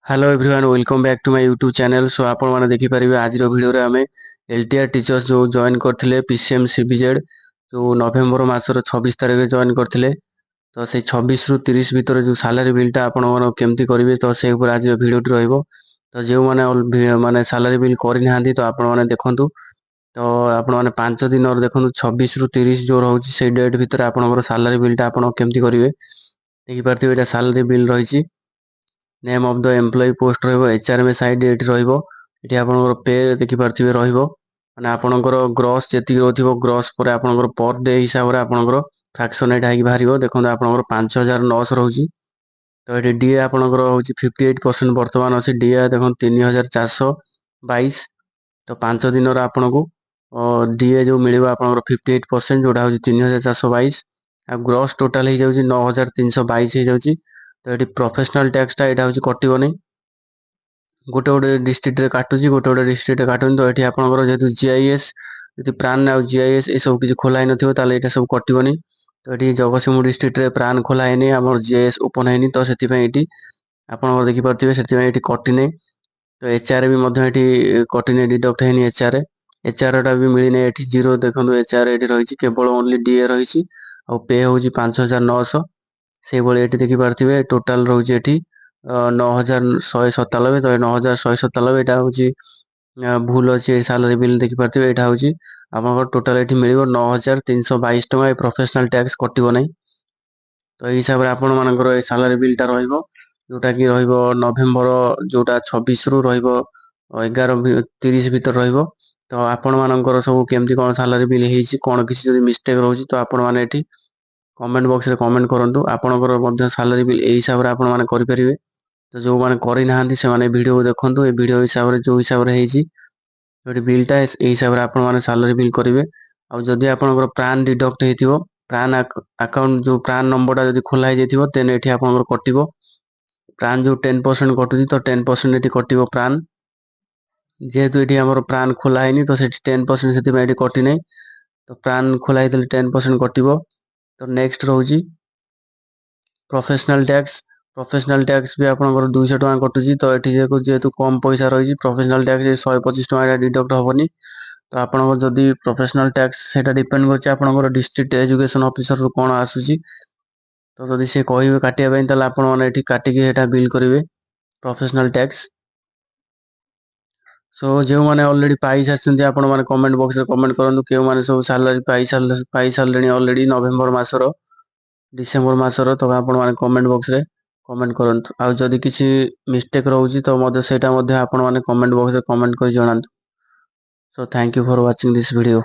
Hello everyone welcome back to my YouTube channel. So आपण मैंने देखिपारे आज वीडियो रे आमे एलटीआर टीचर्स जो जॉइन करथिले पीसीएम सीबीजेड जो नवेम्बर मासर 26 तारिख रे जॉइन करथिले। तो से 26 रु 30 भीतर जो सैलरी बिलटा आपण मन केमती करिवे तो से ऊपर आज वीडियोटी रहइबो। तो जो माने माने सैलरी बिल करि नाहंती तो आपण माने देखंतु। तो आपण माने 5 दिन और देखंतु 26 रु 30 जो रहउची से डेट भीतर आपनकर सैलरी बिलटा आपण केमती करिवे देखि पारथिबे। एटा सैलरी बिल रहिची। Name of the employee post रहिबो एचआरएमएस आईडी एठी रहिबो। एठी आपनकर पे देखि पारथिबे रहिबो माने आपनकर ग्रॉस जेति रहथिबो ग्रॉस पर आपनकर पर डे हिसाब रे आपनकर फ्रैक्शन एटा आइ बाहरिबो। देखंतु आपनकर 5900 रहउची। तो एठी डीए आपनकर होउची 58% वर्तमान अछि। डीए देखन 3422। तो 5 दिन रा आपनको डीए जो मिलिबो आपनकर 58% जोडा होउची 3422 आ ग्रॉस टोटल हे जाउची 9322 हे जाउची। तो एटी प्रोफेशनल टैक्स टा एटा होची कटिबो नै। गोटे गोटे डिस्ट्रिक्ट रे काटुची गोटे गोटे डिस्ट्रिक्ट रे काटुन। तो एटी आपनकर जेतु जीआईएस जति प्राण आ जीआईएस ए सब किछि खोला हि नथिबो ताले एटा सब कटिबो नै। तो एटी जगतसिंहपुर डिस्ट्रिक्ट रे प्राण खोला हेनी हमर जीआईएस ओपन हेनी तो सेति पय एटी आपनकर देखि परथिबे सेति पय एटी कटि नै। तो एचआर भी मध्य एटी कटि नै डिडक्ट हेनी एचआर। एचआर टा भी मिलि नै एटी जीरो देखंतु एचआर एटी रहिछि केवल ओनली डीए रहिछि आ पे होउची 5900। से बळे एटी देखि पारथिबे टोटल रहउची एटी 9197। तो 9197 एटा होउची भूल अछि सैलरी बिल देखि पारथिबे। एटा होउची आपनकर टोटल एटी मिलिबो 9322 टका। ए प्रोफेशनल टैक्स कटिबो नै। तो एई हिसाब रे आपण मानकर ए सैलरी बिल टा रहिबो जोटा कि रहिबो नवेम्बर जोटा 26 रु रहिबो 11:30 भीतर रहिबो। तो आपण मानकर सब केमती कोन सैलरी बिल हेइछि कोन किछि जदि मिस्टेक रहउछि तो आपण माने एठी कमेंट बॉक्स रे कमेंट करंतु। आपणकर मध्य सैलरी बिल एई हिसाब रे आपण माने करि परिबे। तो जो माने करि नाहंती से माने वीडियो देखंतु। ए वीडियो हिसाब रे जो हिसाब रे हेइछि जोटी बिलटा ए हिसाब रे आपण माने सैलरी बिल करिवे। आ जदि आपणकर प्राण डिडक्ट हेतिबो प्राण अकाउंट जो प्राण नंबर टा जदि खोला हे जैतिबो तेन एठी आपणकर कटिबो। प्राण जो 10% कटुची तो 10% एठी कटिबो प्राण। जेहेतु एठी हमर प्राण खोला हेनी तो सेठी 10% सेति एठी कटि नै। तो प्राण खोला हेतले 10% कटिबो। तो नेक्स्ट रहउची प्रोफेशनल टैक्स। प्रोफेशनल टैक्स भी आपनकर 200 टका कटुची। तो एठी जेहेतु कम पैसा रहिछि प्रोफेशनल टैक्स 125 टका डिडक्ट हबनी। तो आपनकर जदि प्रोफेशनल टैक्स सेटा डिपेंड करछि आपनकर डिस्ट्रिक्ट एजुकेशन ऑफिसर रु कोन आसुची। तो जदि से कहिबे काटिया पय तले आपण माने एठी काटिकी एटा बिल करिवे प्रोफेशनल टैक्स। सो जो माने ऑलरेडी पाई सारछन्ती आपण माने कमेंट बॉक्स रे कमेंट करंतु केउ माने सब सैलरी पाई सारलेनी ऑलरेडी नवेम्बर मासरो डिसेंबर मासर। तो आपण माने कमेंट बॉक्स रे कमेंट करंतु। आ जदि किछि मिस्टेक रहउची तो मधे सेटा मधे आपण माने कमेंट बॉक्स रे कमेंट करि जणांतु। So thank you for watching this video.